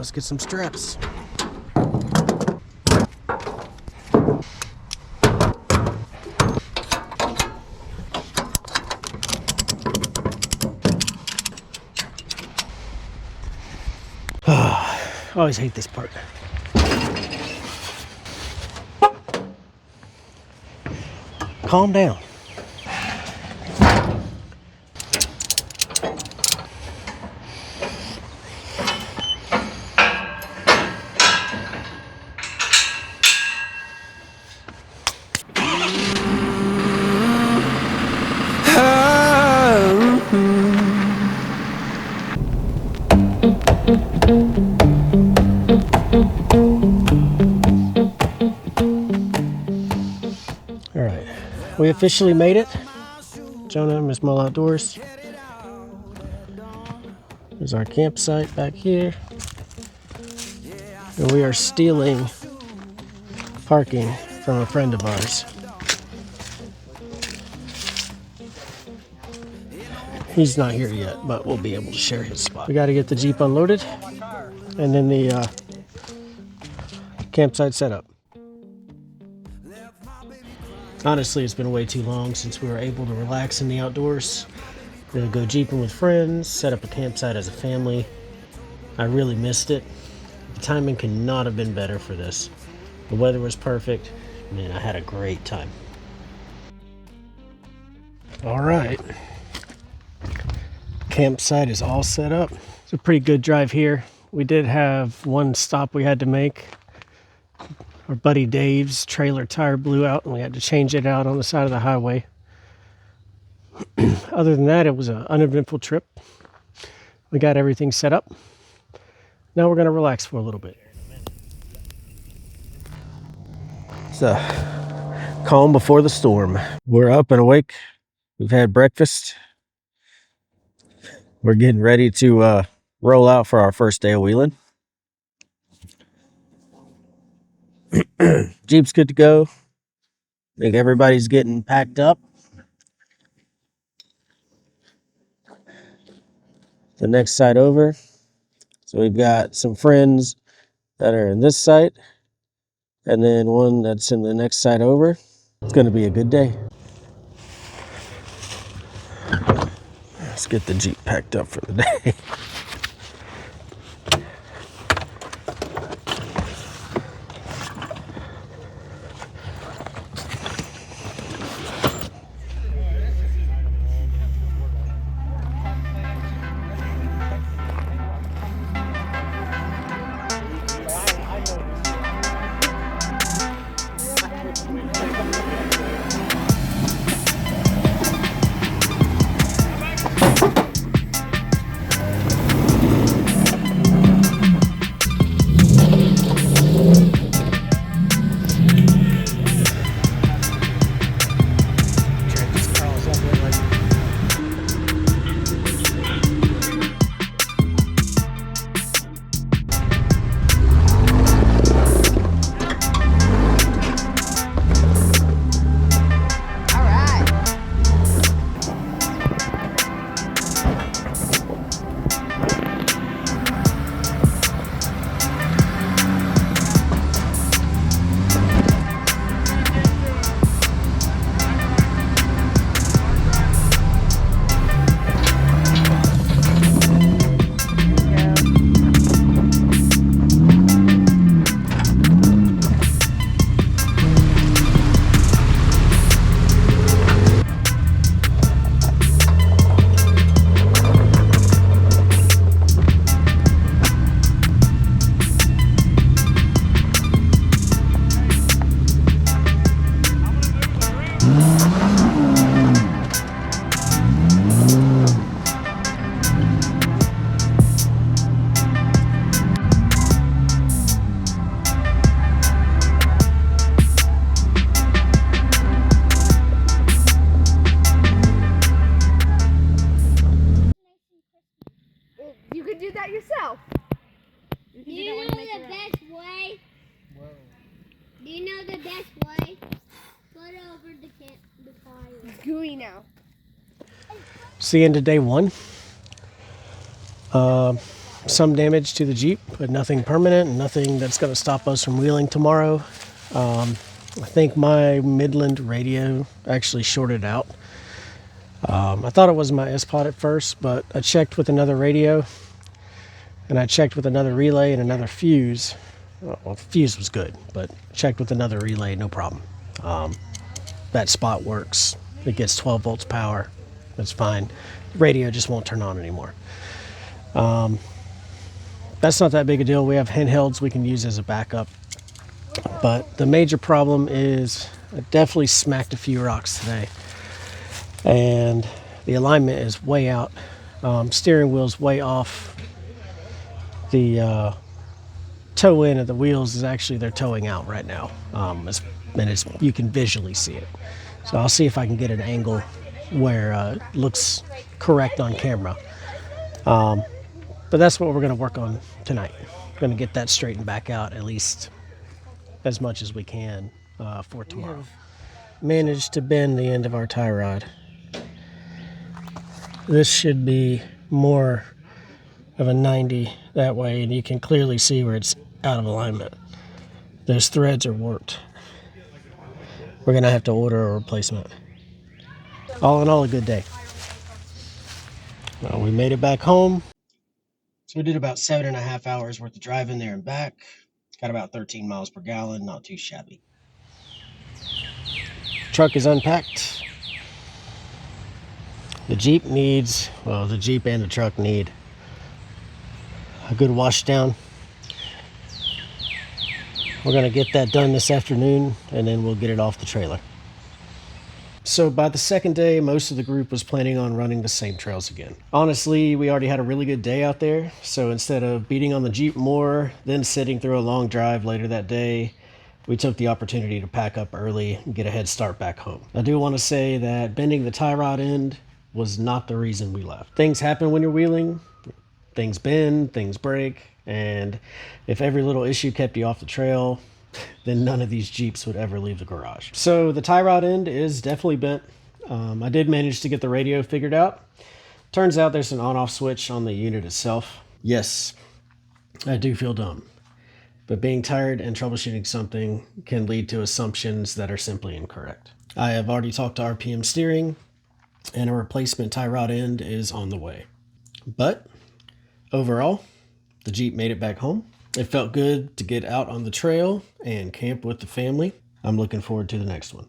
let's get some straps. I always hate this part. Calm down. All right, we officially made it. Jonah and Miss MullOutdoors. There's our campsite back here. And we are stealing parking from a friend of ours. He's not here yet, but we'll be able to share his spot. We got to get the Jeep unloaded and then the campsite set up. Honestly, it's been way too long since we were able to relax in the outdoors. We're gonna go jeeping with friends, set up a campsite as a family. I really missed it. The timing could not have been better for this. The weather was perfect. Man, I had a great time. All right. Campsite is all set up. It's a pretty good drive here. We did have one stop we had to make. Our buddy Dave's trailer tire blew out and we had to change it out on the side of the highway. Other than that, it was an uneventful trip. We got everything set up. Now we're going to relax for a little bit. It's a calm before the storm. We're up and awake. We've had breakfast. We're getting ready to roll out for our first day of wheeling. Jeep's good to go. I think everybody's getting packed up. The next side over. So we've got some friends that are in this site and then one that's in the next side over. It's going to be a good day. Let's get the Jeep packed up for the day. yourself. Do you know the best way? Whoa. Do you know the best way? Put it over the fire. It's gooey now. See you into day one. some damage to the Jeep, but nothing permanent and nothing that's going to stop us from wheeling tomorrow. I think my Midland radio actually shorted out. I thought it was my S-Pod at first, but I checked with another radio, and I checked with another relay and another fuse. Well, the fuse was good, but checked with another relay, no problem. That spot works. It gets 12 volts power. That's fine. Radio just won't turn on anymore. That's not that big a deal. We have handhelds we can use as a backup. But the major problem is I definitely smacked a few rocks today. And the alignment is way out. Steering wheel's way off. The toe in of the wheels is actually, they're towing out right now. You can visually see it. So I'll see if I can get an angle where it looks correct on camera. But that's what we're going to work on tonight. We're going to get that straightened back out at least as much as we can for tomorrow. Managed to bend the end of our tie rod. This should be more of a 90 that way, and you can clearly see where it's out of alignment. Those threads are warped. We're going to have to order a replacement. All in all, a good day. Well, we made it back home. So we did about 7.5 hours worth of driving there and back. Got about 13 miles per gallon, not too shabby. Truck is unpacked. The Jeep needs, well, the Jeep and the truck need a good wash down. We're going to get that done this afternoon, and then we'll get it off the trailer. So by the second day, most of the group was planning on running the same trails again. Honestly, we already had a really good day out there, so instead of beating on the Jeep more, then sitting through a long drive later that day, we took the opportunity to pack up early and get a head start back home. I do want to say that bending the tie rod end was not the reason we left. Things happen when you're wheeling. Things bend, things break, and if every little issue kept you off the trail, then none of these Jeeps would ever leave the garage. So the tie rod end is definitely bent. I did manage to get the radio figured out. Turns out there's an on-off switch on the unit itself. Yes, I do feel dumb, but being tired and troubleshooting something can lead to assumptions that are simply incorrect. I have already talked to RPM Steering, and a replacement tie rod end is on the way. But overall, the Jeep made it back home. It felt good to get out on the trail and camp with the family. I'm looking forward to the next one.